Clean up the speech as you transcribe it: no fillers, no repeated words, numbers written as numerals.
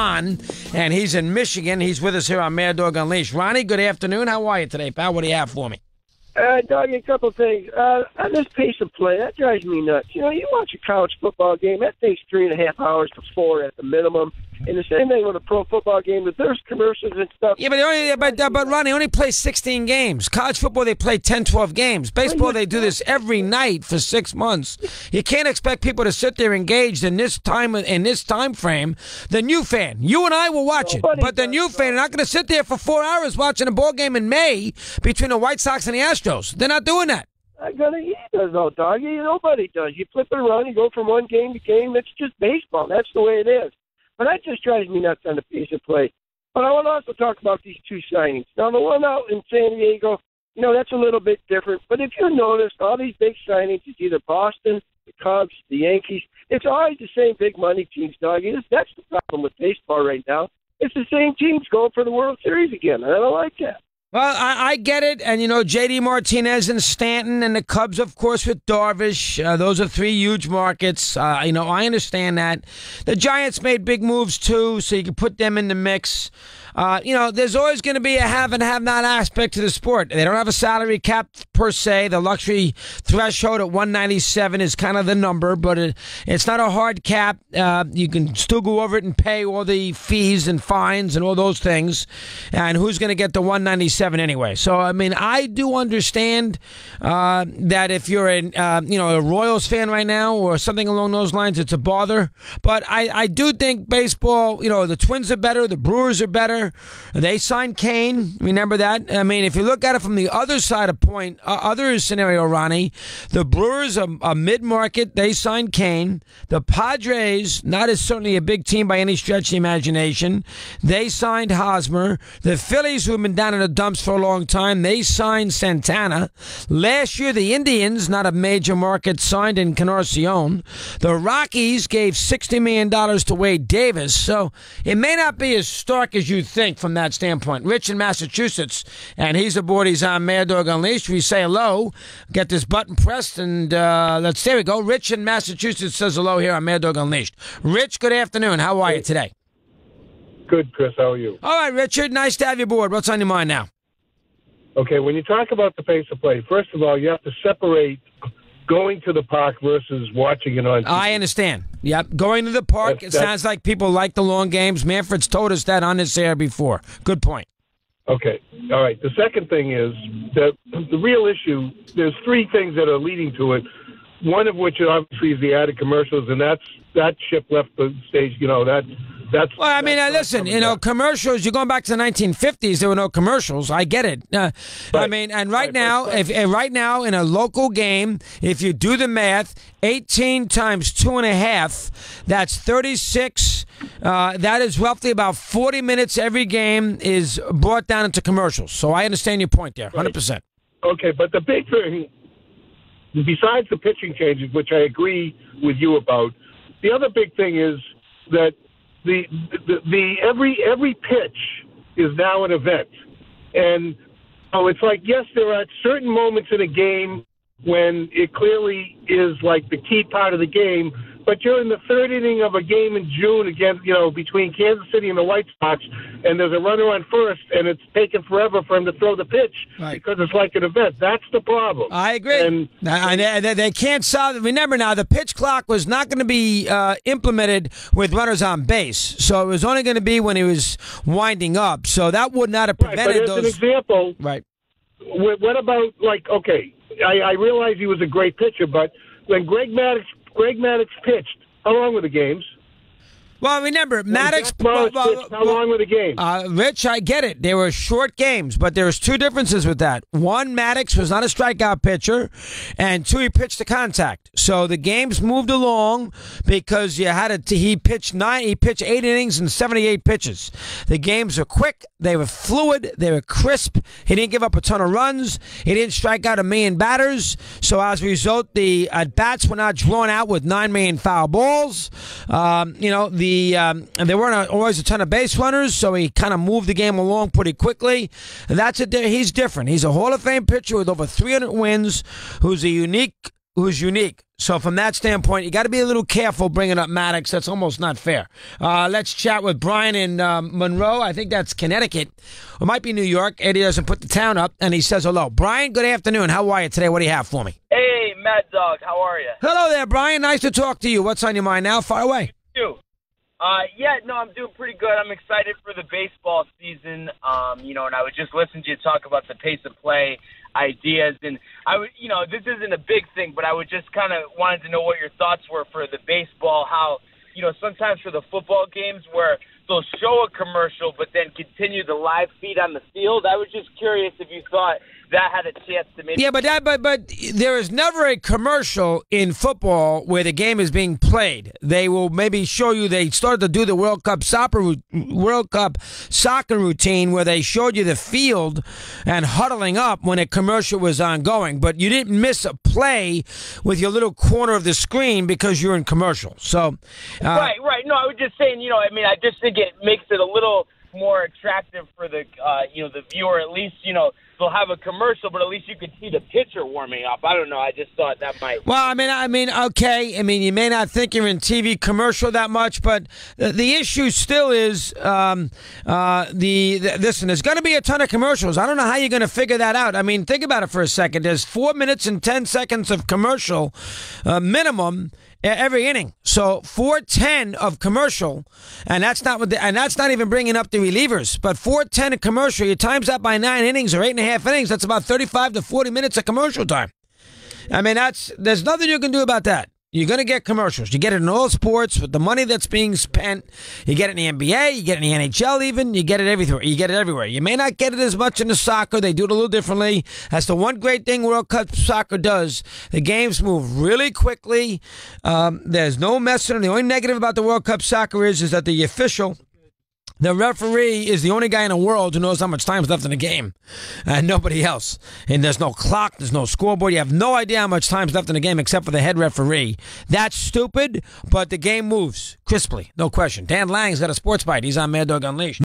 Ron, and he's in Michigan. He's with us here on Mad Dog Unleashed. Ronnie, good afternoon. How are you today, pal? What do you have for me? Doggy, a couple things. On this pace of play, that drives me nuts. You know, you watch a college football game, that takes 3.5 hours to 4 at the minimum. And the same thing with a pro football game, but there's commercials and stuff. Yeah, but Ronnie only plays 16 games. College football, they play 10, 12 games. Baseball, they do this every night for 6 months. You can't expect people to sit there engaged in this time frame. The new fan, you and I will watch it, but the new fan are not going to sit there for 4 hours watching a ball game in May between the White Sox and the Astros. They're not doing that. He does, though, doggy. Nobody does. You flip it around, you go from one game to game. It's just baseball. That's the way it is. But that just drives me nuts on the pace of play. But I want to also talk about these two signings. Now, the one out in San Diego, you know, that's a little bit different. But if you notice, all these big signings, it's either Boston, the Cubs, the Yankees. It's always the same big money teams, doggy. That's the problem with baseball right now. It's the same teams going for the World Series again. And I don't like that. Well, I get it. And, you know, J.D. Martinez and Stanton and the Cubs, of course, with Darvish. Those are three huge markets. You know, I understand that. The Giants made big moves, too, so you can put them in the mix. You know, there's always going to be a have and have not aspect to the sport. They don't have a salary cap per se. The luxury threshold at 197 is kind of the number, but it's not a hard cap. You can still go over it and pay all the fees and fines and all those things. And who's going to get the 197 anyway? So, I mean, I do understand that if you're a Royals fan right now or something along those lines, it's a bother. But I do think baseball, you know, the Twins are better, the Brewers are better. They signed Kane. Remember that? I mean, if you look at it from the other side of other scenario, Ronnie, the Brewers are mid-market. They signed Kane. The Padres, not as certainly a big team by any stretch of the imagination. They signed Hosmer. The Phillies, who have been down in the dumps for a long time, they signed Santana. Last year, the Indians, not a major market, signed Encarnacion. The Rockies gave $60 million to Wade Davis. So it may not be as stark as you think from that standpoint. Rich in Massachusetts, and he's aboard. He's on Mad Dog Unleashed. We say hello, get this button pressed, and there we go. Rich in Massachusetts says hello here on Mad Dog Unleashed. Rich, good afternoon. How are you today? Good, Chris. How are you? All right, Richard. Nice to have you aboard. What's on your mind now? Okay, when you talk about the pace of play, first of all, you have to separate going to the park versus watching it on TV. I understand. Yep. Going to the park, it sounds like people like the long games. Manfred's told us that on this air before. Good point. Okay. All right. The second thing is that the real issue, there's three things that are leading to it, one of which obviously is the added commercials, and that ship left the stage, you know, that's... Well, I mean, listen, you know, commercials, you're going back to the 1950s, there were no commercials. I get it. Right. I mean, and right now in a local game, if you do the math, 18 times 2.5, that's 36. That is roughly about 40 minutes every game is brought down into commercials. So I understand your point there, 100%. Right. Okay, but the big thing, besides the pitching changes, which I agree with you about, the other big thing is that every pitch is now an event. And it's like, yes, there are certain moments in a game when it clearly is like the key part of the game, but you're in the third inning of a game in June against, you know, between Kansas City and the White Sox, and there's a runner on first, and it's taken forever for him to throw the pitch because it's like an event. That's the problem. I agree. And they can't solve it. Remember now, the pitch clock was not going to be implemented with runners on base, so it was only going to be when he was winding up. So that would not have prevented those. But as an example, right? What about, like, okay, I realize he was a great pitcher, but when Greg Maddux pitched, how long were the games? Well, remember, Maddux... How long were the games? Rich, I get it. They were short games, but there's two differences with that. One, Maddux was not a strikeout pitcher, and two, he pitched to contact. So the games moved along because he pitched 8 innings and 78 pitches. The games were quick, they were fluid, they were crisp. He didn't give up a ton of runs. He didn't strike out 1 million batters. So as a result, the at-bats were not drawn out with 9 million foul balls. There weren't always a ton of base runners, so he kind of moved the game along pretty quickly. And he's different. He's a Hall of Fame pitcher with over 300 wins, who's a unique who's unique. So from that standpoint, you got to be a little careful bringing up Maddox. That's almost not fair. Let's chat with Brian in Monroe. I think that's Connecticut. It might be New York. Eddie doesn't put the town up, and he says hello. Brian, good afternoon. How are you today? What do you have for me? Hey, Mad Dog. How are you? Hello there, Brian. Nice to talk to you. What's on your mind now? Fire away. You? I'm doing pretty good. I'm excited for the baseball season. And I was just listening to you talk about the pace of play ideas, and this isn't a big thing, but I would just kind of wanted to know what your thoughts were for the baseball, how, sometimes for the football games where they'll show a commercial but then continue the live feed on the field. I was just curious if you thought that had a chance to maybe... Yeah, but there is never a commercial in football where the game is being played. They will maybe show you, they started to do the World Cup soccer routine where they showed you the field and huddling up when a commercial was ongoing. But you didn't miss a play with your little corner of the screen because you're in commercial. So, Right. No, I was just saying, I just think it makes it a little more attractive for the, the viewer. At least, they'll have a commercial, but at least you could see the pitcher warming up. I don't know. I just thought that might. Well, okay. You may not think you're in TV commercial that much, but the issue still is listen. There's going to be a ton of commercials. I don't know how you're going to figure that out. Think about it for a second. There's 4 minutes and 10 seconds of commercial minimum every inning. So 4:10 of commercial, and that's not even bringing up the relievers. But 4:10 of commercial, you times that by 9 innings or 8.5 innings. That's about 35 to 40 minutes of commercial time. There's nothing you can do about that. You're going to get commercials. You get it in all sports with the money that's being spent. You get it in the NBA. You get it in the NHL even. You get it everywhere. You may not get it as much in the soccer. They do it a little differently. That's the one great thing World Cup soccer does. The games move really quickly. There's no messing. The only negative about the World Cup soccer is that the official... The referee is the only guy in the world who knows how much time's left in the game, and nobody else. And there's no clock, there's no scoreboard. You have no idea how much time's left in the game except for the head referee. That's stupid, but the game moves crisply, no question. Dan Lang's got a sports bite. He's on Mad Dog Unleashed.